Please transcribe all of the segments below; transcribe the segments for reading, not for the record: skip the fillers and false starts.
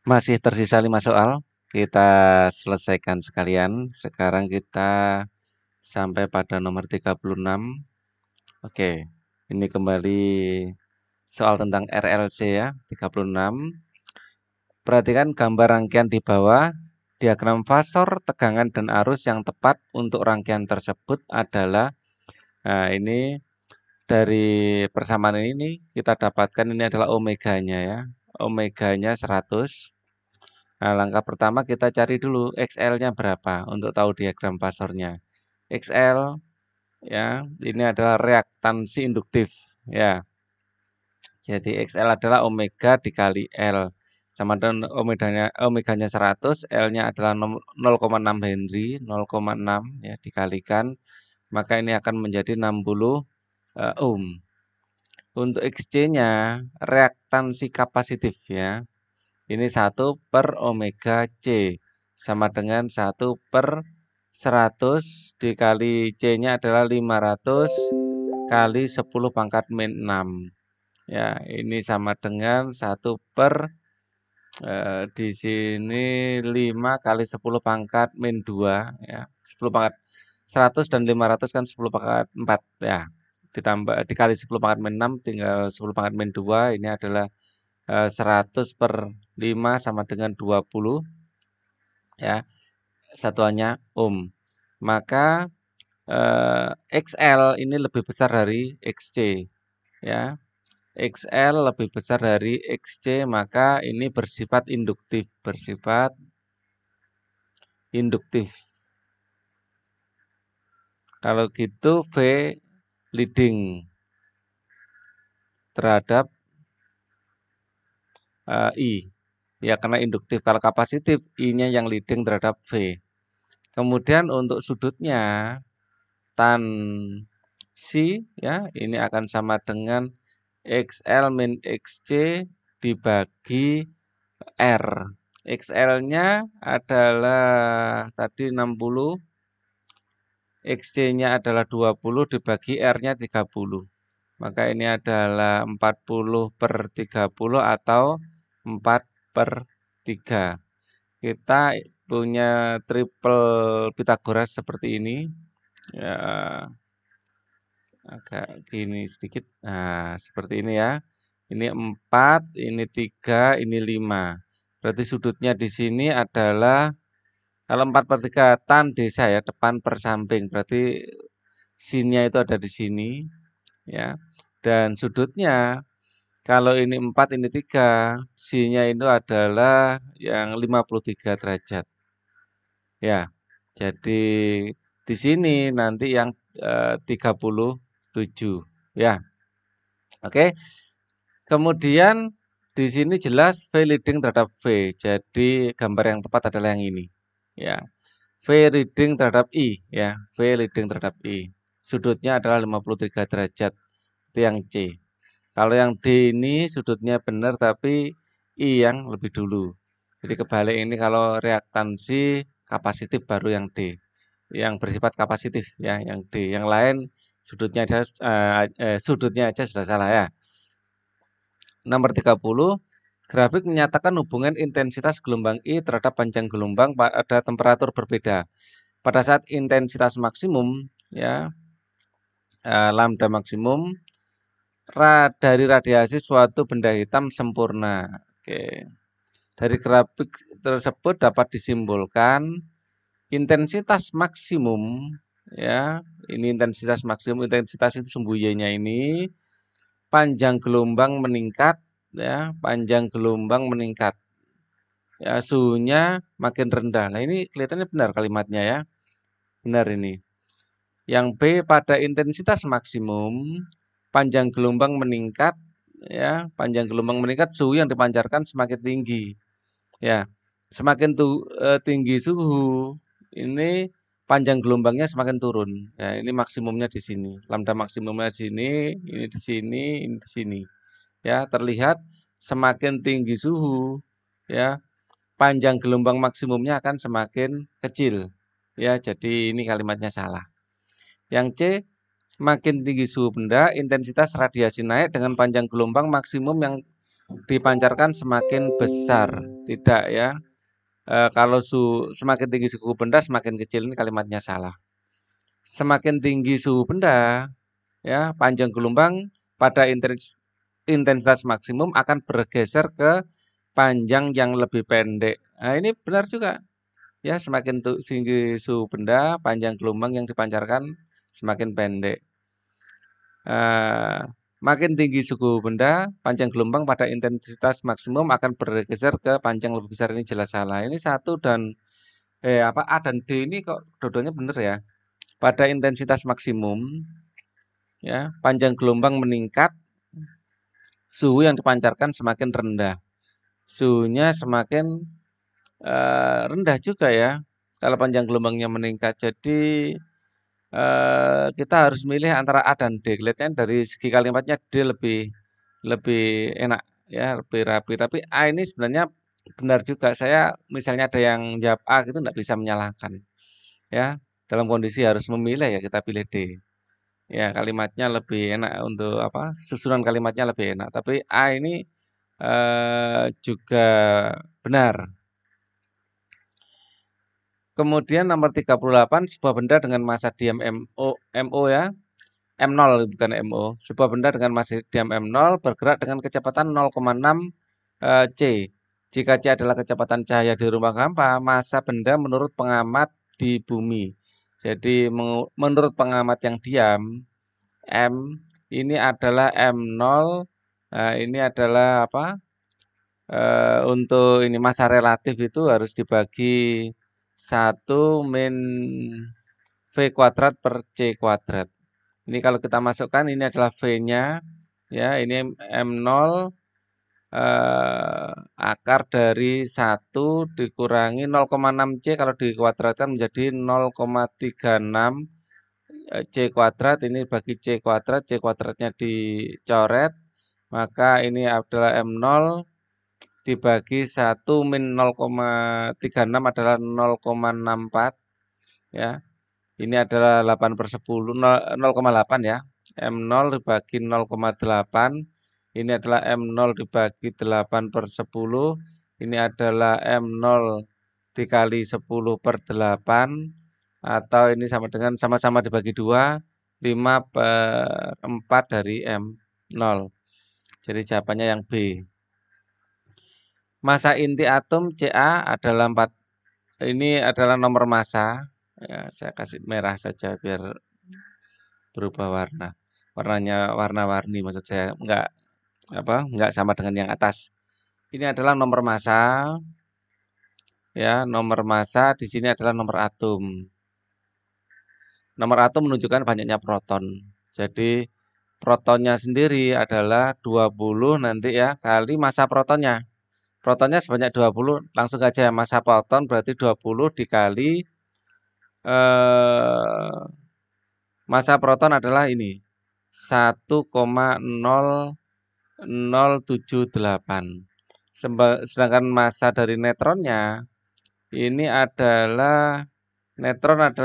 Masih tersisa 5 soal, kita selesaikan sekalian. Sekarang kita sampai pada nomor 36. Oke, ini kembali soal tentang RLC ya, 36. Perhatikan gambar rangkaian di bawah. Diagram fasor, tegangan, dan arus yang tepat untuk rangkaian tersebut adalah, nah ini dari persamaan ini kita dapatkan ini adalah omeganya ya. Omeganya 100. Nah, langkah pertama kita cari dulu XL-nya berapa untuk tahu diagram fasornya. XL ya, ini adalah reaktansi induktif ya. Jadi XL adalah omega dikali L. Sama dengan omeganya 100, L-nya adalah 0,6 Henry, 0,6 ya dikalikan, maka ini akan menjadi 60 ohm. Untuk XC-nya reaktansi kapasitif ya. Ini 1/omega C sama dengan 1/100 dikali C-nya adalah 500 kali 10 pangkat min 6. Ya, ini sama dengan 1 di sini 5 kali 10 pangkat min 2 ya. 10 pangkat 100 dan 500 kan 10 pangkat 4 ya. Ditambah dikali 10 pangkat min 6 tinggal 10 pangkat min 2 ini adalah 100/5 sama dengan 20 ya, satuannya ohm. Maka XL ini lebih besar dari XC ya. XL lebih besar dari XC, maka ini bersifat induktif. Kalau gitu V leading terhadap I. Ya karena induktif. Kalau kapasitif I-nya yang leading terhadap V. Kemudian untuk sudutnya tan C ya ini akan sama dengan XL min XC dibagi R. XL-nya adalah tadi 60, XC-nya adalah 20 dibagi R-nya 30. Maka ini adalah 40/30 atau 4/3. Kita punya triple Pythagoras seperti ini. Ya, agak gini sedikit. Nah, seperti ini ya. Ini 4, ini 3, ini 5. Berarti sudutnya di sini adalah kalau 4/3 tan desa ya, depan per samping. Berarti sinnya itu ada di sini ya. Dan sudutnya kalau ini 4, ini 3, sinnya itu adalah yang 53 derajat. Ya. Jadi di sini nanti yang 37 ya. Oke. Kemudian di sini jelas V leading terhadap V. Jadi gambar yang tepat adalah yang ini. Ya. V leading terhadap I ya. V leading terhadap I. Sudutnya adalah 53 derajat. Itu yang C. Kalau yang D ini sudutnya benar tapi I yang lebih dulu. Jadi kebalik ini kalau reaktansi kapasitif baru yang D. Yang bersifat kapasitif ya, yang D. Yang lain sudutnya aja sudah salah ya. Nomor 30, grafik menyatakan hubungan intensitas gelombang I terhadap panjang gelombang pada temperatur berbeda. Pada saat intensitas maksimum, ya, lambda maksimum dari radiasi suatu benda hitam sempurna. Oke. Dari grafik tersebut dapat disimpulkan intensitas maksimum, ya, ini intensitas maksimum, intensitas itu sumbu Y-nya ini. Panjang gelombang meningkat ya, panjang gelombang meningkat. Ya, suhunya makin rendah. Nah, ini kelihatannya benar kalimatnya ya. Benar ini. Yang B pada intensitas maksimum, panjang gelombang meningkat ya, panjang gelombang meningkat, suhu yang dipancarkan semakin tinggi. Ya, semakin tinggi suhu, ini panjang gelombangnya semakin turun. Ya, ini maksimumnya di sini. Lambda maksimumnya di sini, ini di sini, ini di sini. Ya, terlihat semakin tinggi suhu, ya, panjang gelombang maksimumnya akan semakin kecil. Ya, jadi ini kalimatnya salah. Yang C, makin tinggi suhu benda, intensitas radiasi naik dengan panjang gelombang maksimum yang dipancarkan semakin besar, tidak ya. Kalau semakin tinggi suhu benda semakin kecil, ini kalimatnya salah. Semakin tinggi suhu benda, ya, panjang gelombang pada intensitas maksimum akan bergeser ke panjang yang lebih pendek. Nah, ini benar juga. Ya, semakin tinggi suhu benda, panjang gelombang yang dipancarkan semakin pendek. Makin tinggi suhu benda, panjang gelombang pada intensitas maksimum akan bergeser ke panjang lebih besar. Ini jelas salah. Ini satu dan A dan D ini kok dua-duanya benar ya. Pada intensitas maksimum, ya, panjang gelombang meningkat, suhu yang dipancarkan semakin rendah. Suhunya semakin rendah juga ya. Kalau panjang gelombangnya meningkat, jadi kita harus milih antara A dan D. Kelihatannya dari segi kalimatnya D lebih enak ya, lebih rapi. Tapi A ini sebenarnya benar juga. Saya misalnya ada yang jawab A gitu nggak bisa menyalahkan. Ya, dalam kondisi harus memilih ya kita pilih D. Ya, kalimatnya lebih enak untuk apa? Susunan kalimatnya lebih enak. Tapi A ini juga benar. Kemudian nomor 38, sebuah benda dengan massa diam MO ya. M0 bukan MO. Sebuah benda dengan massa diam M0 bergerak dengan kecepatan 0,6 C. Jika C adalah kecepatan cahaya di ruang hampa, massa benda menurut pengamat di bumi. Jadi menurut pengamat yang diam, M ini adalah M0. Ini adalah apa? Untuk ini massa relatif itu harus dibagi 1 min V kuadrat per C kuadrat. Ini kalau kita masukkan ini adalah V-nya, ya ini M0 akar dari 1 dikurangi 0,6 C kalau dikuadratkan menjadi 0,36 C kuadrat, ini bagi C kuadratnya dicoret, maka ini adalah M0 dibagi 1 min 0,36 adalah 0,64 ya. Ini adalah 8/10, 0,8 ya. M0 dibagi 0,8. Ini adalah M0 dibagi 8/10. Ini adalah M0 dikali 10/8. Atau ini sama dengan sama-sama dibagi 2. 5/4 dari M0. Jadi jawabannya yang B. Massa inti atom Ca adalah 4. Ini adalah nomor massa. Ya, saya kasih merah saja biar berubah warna. Warnanya warna-warni maksud saya, enggak sama dengan yang atas. Ini adalah nomor massa. Ya, nomor massa di sini adalah nomor atom. Nomor atom menunjukkan banyaknya proton. Jadi protonnya sendiri adalah 20 nanti ya kali massa protonnya. Protonnya sebanyak 20, langsung aja massa proton berarti 20 dikali massa proton adalah ini 1,0078. Sedangkan massa dari neutronnya ini adalah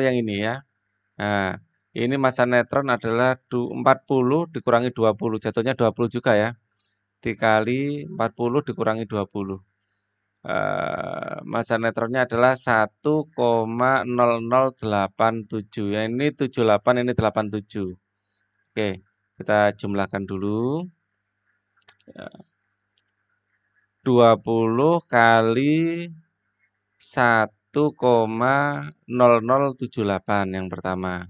yang ini ya. Nah, ini massa neutron adalah 40 dikurangi 20, jatuhnya 20 juga ya. Dikali 40 dikurangi 20. Massa neutronnya adalah 1,0087. Ya, ini 78, ini 87. Oke, kita jumlahkan dulu. 20 kali 1,0078 yang pertama.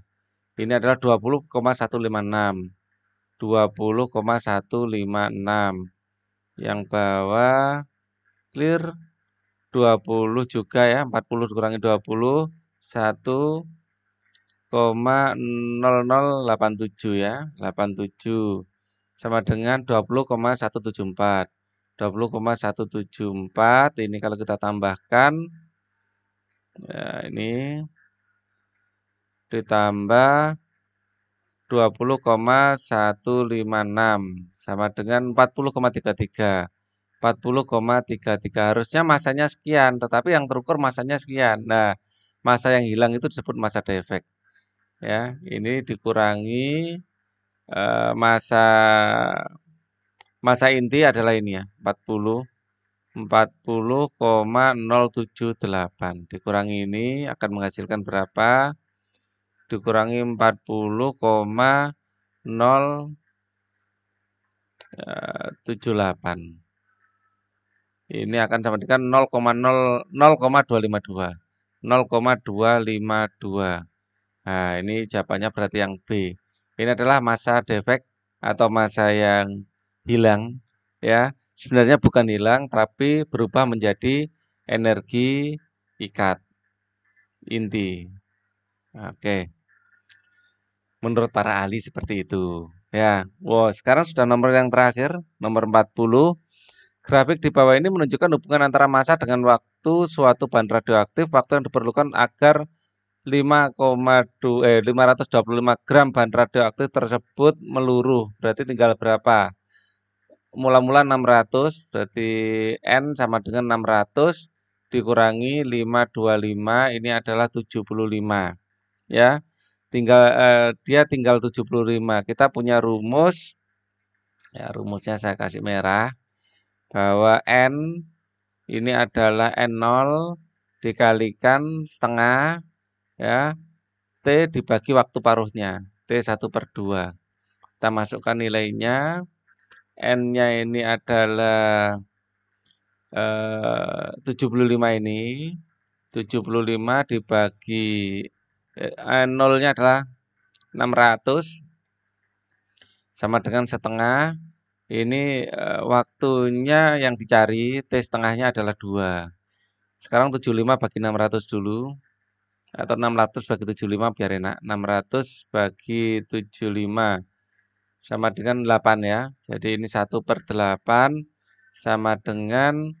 Ini adalah 20,156. 20,156. Yang bawah clear 20 juga ya, 40 dikurangi 20, 1,0087 ya, 87 sama dengan 20,174. 20,174 ini kalau kita tambahkan ya ini ditambah 20,156 sama dengan 40,33. 40,33 harusnya masanya sekian, tetapi yang terukur masanya sekian. Nah, massa yang hilang itu disebut massa defect. Ya, ini dikurangi massa Massa inti adalah ini ya, 40,078. Dikurangi ini akan menghasilkan berapa? Dikurangi 40,078. Ini akan sama dengan 0,252. 0,252. Nah, ini jawabannya berarti yang B. Ini adalah massa defek atau massa yang hilang, ya. Sebenarnya bukan hilang, tapi berubah menjadi energi ikat inti. Oke. Menurut para ahli seperti itu. Ya. Wow, sekarang sudah nomor yang terakhir, nomor 40. Grafik di bawah ini menunjukkan hubungan antara massa dengan waktu suatu bahan radioaktif, waktu yang diperlukan agar 525 gram bahan radioaktif tersebut meluruh. Berarti tinggal berapa? Mula-mula 600, berarti N sama dengan 600 dikurangi 525, ini adalah 75. Ya, dia tinggal 75. Kita punya rumus, ya rumusnya saya kasih merah, bahwa N ini adalah N0 dikalikan setengah, ya, T dibagi waktu paruhnya, T 1/2. Kita masukkan nilainya, N-nya ini adalah 75 ini, 75 dibagi, N0-nya adalah 600, sama dengan setengah, ini waktunya yang dicari, T setengahnya adalah 2. Sekarang 75 bagi 600 dulu. Atau 600 bagi 75 biar enak. 600 bagi 75 sama dengan 8 ya. Jadi ini 1/8 sama dengan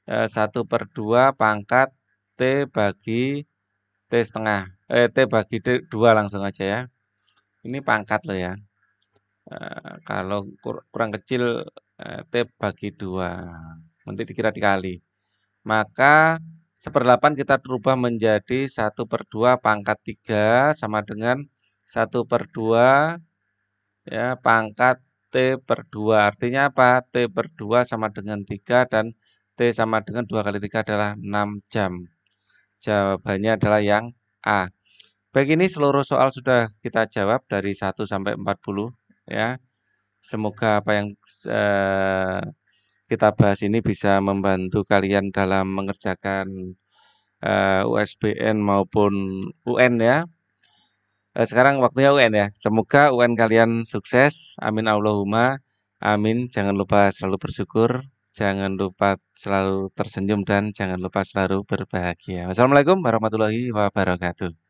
1/2 pangkat T bagi T setengah. T bagi 2 langsung aja ya. Ini pangkat loh ya. Kalau kurang kecil T bagi 2. Nanti dikira dikali. Maka 1/8 kita rubah menjadi 1/2 pangkat 3 sama dengan 1/2 ya pangkat T/2. Artinya apa? T/2 sama dengan 3 dan T sama dengan 2 kali 3 adalah 6 jam. Jawabannya adalah yang A. Baik, ini seluruh soal sudah kita jawab dari 1 sampai 40 ya. Semoga apa yang kita bahas ini bisa membantu kalian dalam mengerjakan USBN maupun UN ya. Sekarang waktunya UN ya. Semoga UN kalian sukses. Amin Allahumma. Amin. Jangan lupa selalu bersyukur. Jangan lupa selalu tersenyum dan jangan lupa selalu berbahagia. Wassalamualaikum warahmatullahi wabarakatuh.